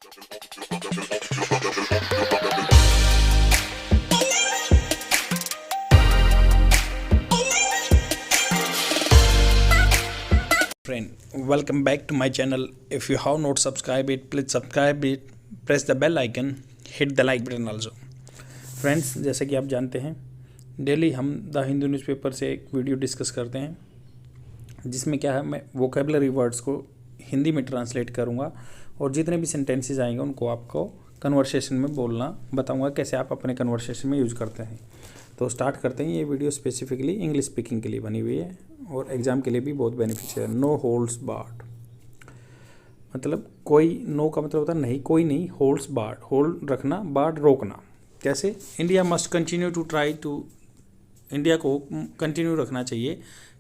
Friend, welcome back to my channel. If you have not subscribed it, please subscribe it, press the bell icon, hit the like button also. Friends, जैसे कि आप जानते हैं, daily हम the Hindu newspaper से एक video discuss करते हैं जिसमें क्या है, मैं वोकेबलरी वर्ड्स को हिंदी में ट्रांसलेट करूंगा और जितने भी सेंटेंसेस आएंगे उनको आपको कन्वर्सेशन में बोलना बताऊंगा, कैसे आप अपने कन्वर्सेशन में यूज़ करते हैं। तो स्टार्ट करते हैं। ये वीडियो स्पेसिफिकली इंग्लिश स्पीकिंग के लिए बनी हुई है और एग्ज़ाम के लिए भी बहुत बेनिफिशियल है। नो होल्ड्स बार्ड मतलब कोई, नो का मतलब होता है नहीं, कोई नहीं। होल्ड्स बार्ड, होल्ड रखना, बार्ड रोकना। कैसे? India must continue to try to, India को कंटिन्यू रखना चाहिए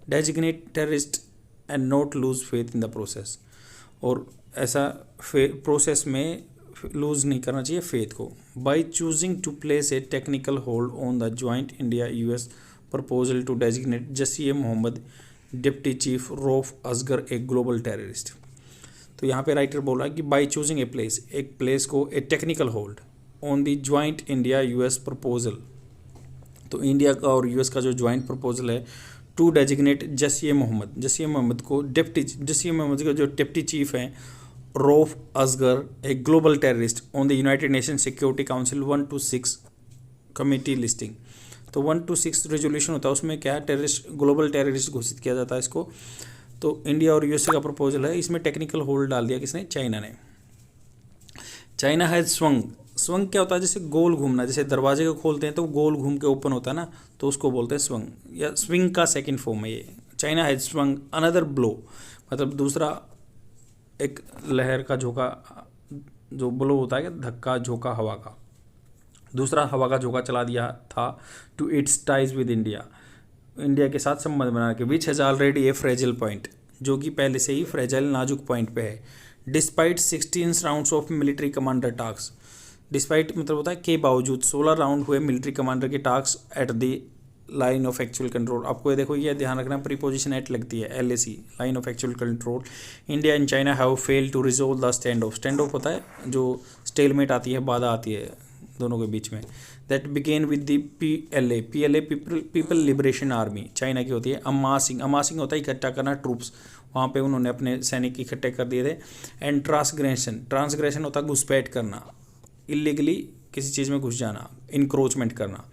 designate terrorist and not lose faith in the process, और ऐसा प्रोसेस में लूज़ नहीं करना चाहिए फेथ को। By choosing to place a technical hold on the joint India US proposal to designate Jaseem Mohammad deputy chief Rauf Asghar a global terrorist. तो यहाँ पे राइटर बोल रहा है कि बाई चूजिंग ए प्लेस, एक प्लेस को a technical hold on the joint India US proposal, तो इंडिया का और यूएस का जो जॉइंट प्रपोजल है टू डेजिग्नेट जसीम मोहम्मद, जसीम मोहम्मद को डिप्टी, जसीम मोहम्मद का जो डिप्टी चीफ हैं Rauf Asghar a global terrorist on the United Nation Security Council 126 committee listing. तो 126 रेजोल्यूशन होता है, उसमें क्या है, टेररिस्ट, ग्लोबल टेररिस्ट घोषित किया जाता है इसको। तो इंडिया और यूएसए का प्रपोजल है, इसमें टेक्निकल होल्ड डाल दिया किसने? चाइना ने। चाइना हैज स्वंग, स्वंग क्या होता है? जैसे गोल घूमना, जैसे दरवाजे को खोलते हैं तो गोल घूम के ओपन होता है ना, तो उसको बोलते हैं स्वंग, या स्विंग का सेकंड फॉर्म है ये। China has swung another blow, मतलब दूसरा एक लहर का झोंका, जो ब्लो होता है, धक्का झोंका हवा का, दूसरा हवा का झोंका चला दिया था to its ties with India, India के साथ संबंध बना के, which has already a fragile point, जो कि पहले से ही फ्रेजाइल नाजुक पॉइंट पे है। Despite 16 rounds of military commander task, despite मतलब होता है के बावजूद 16 राउंड हुए मिलिट्री कमांडर के task at the line of actual control. आपको ये देखो, ये ध्यान रखना, प्रीपोजिशन एट लगती है, LAC, line of actual control. India and China have failed to resolve the standoff, standoff होता है जो स्टेलमेट आती है, बाधा आती है दोनों के बीच में। That began with the PLA people liberation army, China की होती है। अमासिंग, अमासिंग होता है इकट्ठा करना, ट्रूप्स, वहाँ पे उन्होंने अपने सैनिक इकट्ठे कर दिए थे। एंड ट्रांसग्रेशन, ट्रांसग्रेशन होता है घुसपैठ करना, इलीगली किसी चीज़ में घुस जाना, इंक्रोचमेंट करना।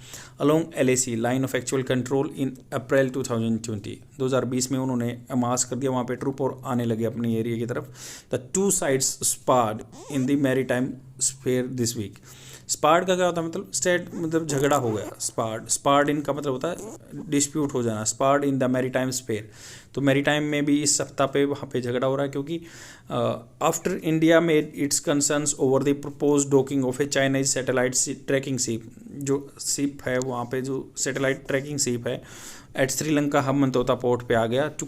Along LAC, line of actual control, in April 2020 में उन्होंने अमास कर दिया वहाँ पे ट्रूप और आने लगे अपने एरिया की तरफ। The two sides sparred in the maritime sphere this week. Sparred का क्या होता है? मतलब स्टेट, मतलब झगड़ा हो गया। स्पार्ड, स्पार्ड इन का मतलब होता है डिस्प्यूट हो जाना। स्पार्ड इन द मैरीटाइम स्फीयर, तो मैरीटाइम में भी इस सप्ताह पे वहाँ पे झगड़ा हो रहा है, क्योंकि after India made it's concerns over the propose docking of A Chinese satellite trekking ship, जो शिप है वहाँ पे, जो सैटेलाइट ट्रैकिंग शिप है, एट श्रीलंका हम्बनतोता पोर्ट पे आ गया to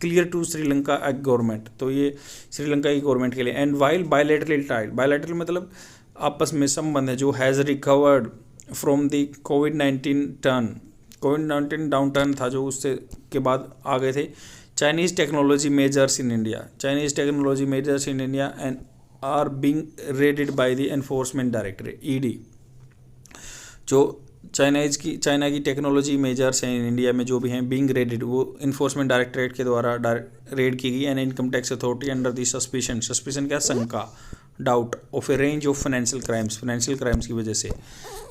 clear to Sri Lanka government, तो ये श्रीलंका की गवर्नमेंट के लिए। And while bilateral Tide, bilateral मतलब आपस में संबंध है, जो has recovered from the covid turn, covid down turn था जो, उससे के बाद आ गए थे। Chinese technology majors in India, Chinese technology majors in India and are being raided by the enforcement directorate ED, जो चाइना की टेक्नोलॉजी मेजर्स हैं इंडिया में जो भी हैं, बीइंग रेडेड, वो इन्फोर्समेंट डायरेक्टरेट के द्वारा रेड की गई। And income tax authority under the suspicion, suspicion क्या? शंका, doubt of a range of financial crimes की वजह से।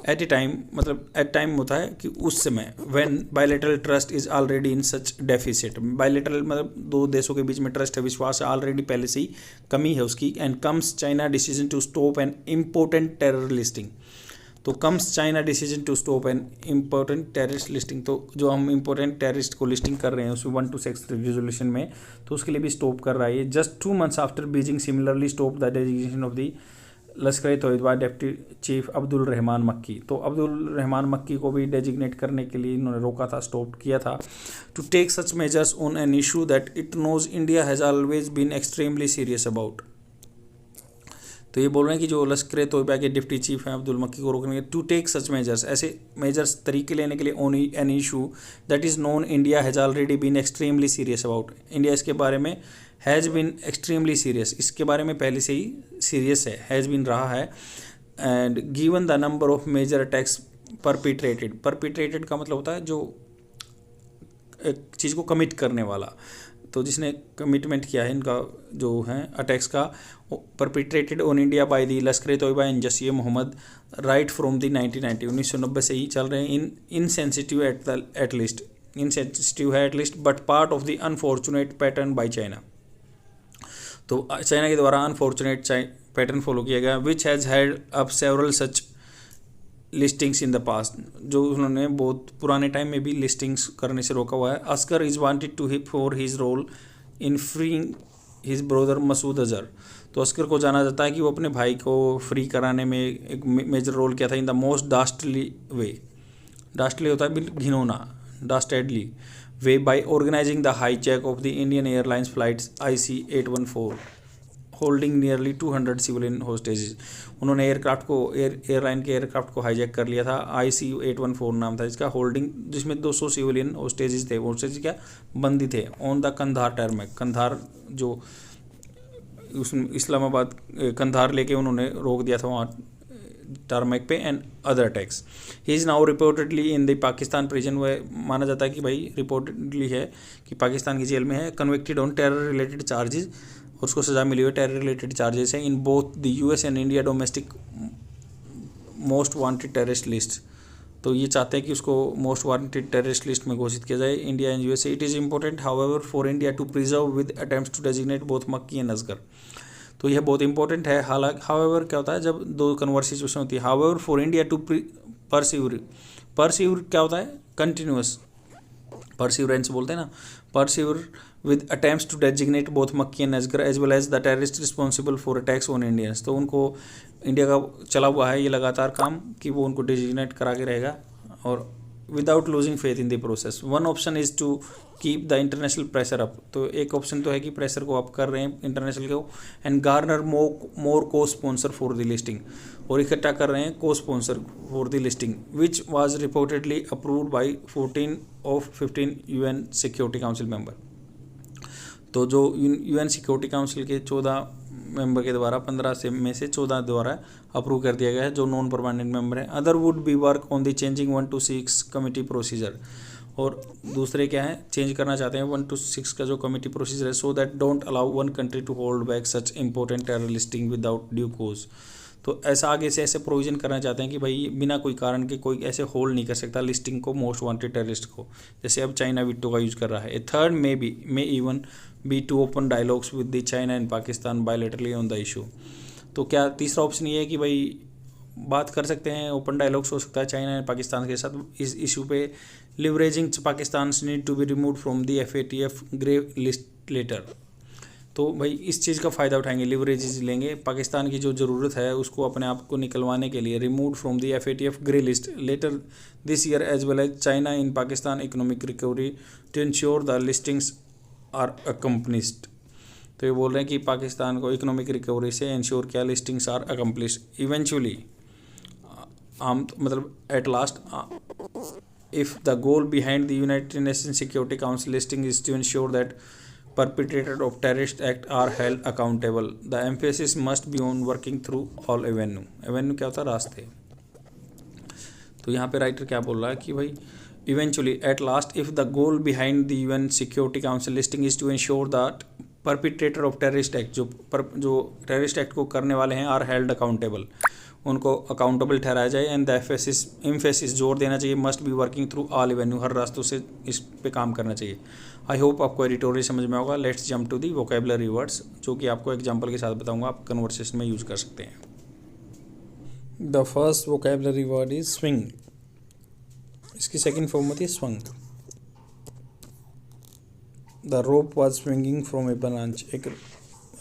एट ए टाइम, मतलब एट टाइम होता है कि उस समय, when bilateral trust is already in such deficit, bilateral मतलब दो देशों के बीच में ट्रस्ट है, विश्वास है, ऑलरेडी पहले से ही कमी है उसकी। And comes China decision to stop an important terror listing, तो comes China decision to stop an important terrorist listing, तो जो हम इम्पोर्टेंट टेररिस्ट को लिस्टिंग कर रहे हैं उसमें 126 रेजोल्यूशन में, तो उसके लिए भी स्टॉप कर रहा है ये। Just 2 months after Beijing similarly stop the designation of the Lashkar-e-Taiba deputy chief Abdul Rehman Makki, तो अब्दुल रहमान मक्की को भी डेजिग्नेट करने के लिए इन्होंने रोका था, स्टॉप किया था। To take such measures on an issue that it knows India has always been extremely serious about, तो ये बोल रहे हैं कि जो लश्कर-ए-तोयबा के डिप्टी चीफ हैं अब्दुल मक्की को रोकने के, टू टेक सच मेजर्स, ऐसे मेजर्स तरीके लेने के लिए, on an issue that is known India has already been extremely serious about, India इसके बारे में हैज़ बीन एक्सट्रीमली सीरियस, इसके बारे में पहले से ही सीरियस है, हैज़ बीन रहा है। And given the number of major attacks perpetrated का मतलब होता है जो एक चीज़ को कमिट करने वाला, तो जिसने कमिटमेंट किया है इनका जो है अटैक्स का, perpetrated on India by the Lashkar e Taiba and Jaish e Mohammed right from the 1990 से ही चल रहे हैं। इनसेंसिटिव इनसेंसिटिव है at least, but part of the unfortunate pattern by China, तो चाइना के द्वारा अनफॉर्चुनेट पैटर्न फॉलो किया गया, which has had up several such listings in the past, जो उन्होंने बहुत पुराने टाइम में भी लिस्टिंग्स करने से रोका हुआ है। Asghar is wanted to hip for his role in freeing his brother Masood Azhar, तो अस्कर को जाना जाता है कि वो अपने भाई को फ्री कराने में एक मेजर रोल किया था इन द मोस्ट डास्टली वे, डास्टली होता है घिनौना, dastardly way, by organising the hijack of the Indian Airlines flights IC-814 holding nearly 200 civilian hostages, उन्होंने एयरक्राफ्ट को एयरलाइन के एयरक्राफ्ट को हाईजैक कर लिया था, IC-814 नाम था इसका, होल्डिंग जिसमें 200 सिविलियन होस्टेजेस थे, होस्टेज क्या बंदी थे, ऑन द कंधार टर्मेक, कंधार जो उस इस्लामाबाद कंधार लेके उन्होंने रोक दिया था वहाँ टारमैक पे, and other attacks. He is now reportedly in the Pakistan prison, वह माना जाता है कि भाई रिपोर्टेडली है कि पाकिस्तान की जेल में है, convicted on terror related charges, उसको सज़ा मिली हुई टेरर रिलेटेड चार्जेस हैं, in both the US and India domestic most wanted terrorist list, तो ये चाहते हैं कि उसको मोस्ट वांटेड टेररिस्ट लिस्ट में घोषित किया जाए India and USA। It is important however for India to preserve with attempts to designate both Makki and Asghar, तो यह बहुत इंपॉर्टेंट है। हालांकि हाउएवर क्या होता है जब दो कन्वर्सेशन होती है, however for India to persevere क्या होता है कंटिन्यूस, परसिवरेंस बोलते हैं ना, persevere with attempts to designate both Makki and Asghar as well as the terrorist responsible for attacks on Indians, तो उनको इंडिया का चला हुआ है ये लगातार काम कि वो उनको डेजिग्नेट करा के रहेगा, और without losing faith in the process. One option is to keep the international pressure up, तो एक ऑप्शन तो है कि प्रेशर को अप कर रहे हैं इंटरनेशनल को, एंड गार्नर मोर को स्पॉन्सर फॉर द लिस्टिंग, और इकट्ठा कर रहे हैं को sponsor for the listing, which was reportedly approved by 14 of 15 UN security council member, तो जो UN सिक्योरिटी काउंसिल के 14 मेंबर के द्वारा 15 में से 14 द्वारा अप्रूव कर दिया गया है, जो नॉन परमानेंट मेंबर हैं। Other would be work on the changing 1 to 6 committee procedure, और दूसरे क्या है चेंज करना चाहते हैं 1 to 6 का जो कमिटी प्रोसीजर है, so that don't allow one country to hold back such important terror listing without due cause, तो ऐसा आगे से ऐसे प्रोविजन करना चाहते हैं कि भाई बिना कोई कारण के कोई ऐसे होल्ड नहीं कर सकता लिस्टिंग को मोस्ट वांटेड टेररिस्ट को, जैसे अब चाइना वीटो का यूज कर रहा है। A third may even be to open dialogues with the China and Pakistan bilaterally on the issue, तो क्या तीसरा ऑप्शन ये है कि भाई बात कर सकते हैं, ओपन डायलॉग्स हो सकता है चाइना एंड पाकिस्तान के साथ इस इशू पे। Leveraging Pakistan need to be remove from the FATF grey list later, तो भाई इस चीज़ का फ़ायदा उठाएंगे, लिवरेज लेंगे, पाकिस्तान की जो ज़रूरत है उसको अपने आप को निकलवाने के लिए, remove from the FATF grey list later this year as well as China in Pakistan economic recovery to ensure the listings are accomplished, तो ये बोल रहे हैं कि पाकिस्तान को इकोनॉमिक रिकवरी से इंश्योर किया लिस्टिंग्स आर अकम्पलिश्ड इवेंचुअली, मतलब at last if the goal behind the United Nation Security Council listing is to ensure that perpetrators of terrorist act are held accountable, the emphasis must be on working through all avenue क्या होता है रास्ते, तो यहाँ पे writer क्या बोल रहा है कि भाई eventually at last if the goal behind the UN Security Council listing is to ensure that perpetrator of terrorist act जो terrorist act को करने वाले हैं are held accountable, उनको अकाउंटेबल ठहराया जाए, एंड द एम्फेसिस जोर देना चाहिए must be working through all avenue, हर रास्तों से इस पे काम करना चाहिए। आई होप आपको एडिटोरियल समझ में होगा। Let's jump to the vocabulary words, जो कि आपको एग्जांपल के साथ बताऊंगा, आप कन्वर्सेशन में यूज कर सकते हैं। The first vocabulary word is swing, इसकी सेकंड फॉर्म होती है swung. The rope was swinging from A branch, एक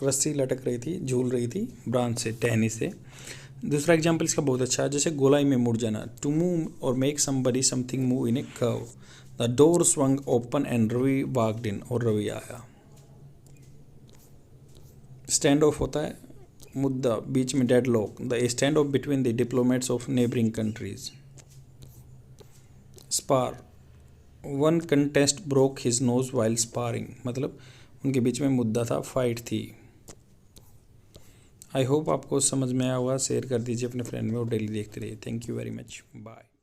रस्सी लटक रही थी, झूल रही थी ब्रांच से, टहनी से। दूसरा एग्जाम्पल इसका बहुत अच्छा है, जैसे गोलाई में मुड़ जाना, टू मूव और make somebody something move in a curve. The door swung open and Ravi walked in, और रवि आया। स्टैंड ऑफ होता है मुद्दा, बीच में dead lock, the stand of between the diplomats of neighbouring countries. Spar, one contest broke his nose while sparring, मतलब उनके बीच में मुद्दा था, फाइट थी। आई होप आपको समझ में आया होगा। शेयर कर दीजिए अपने फ्रेंड में और डेली देखते रहिए। Thank you very much, bye.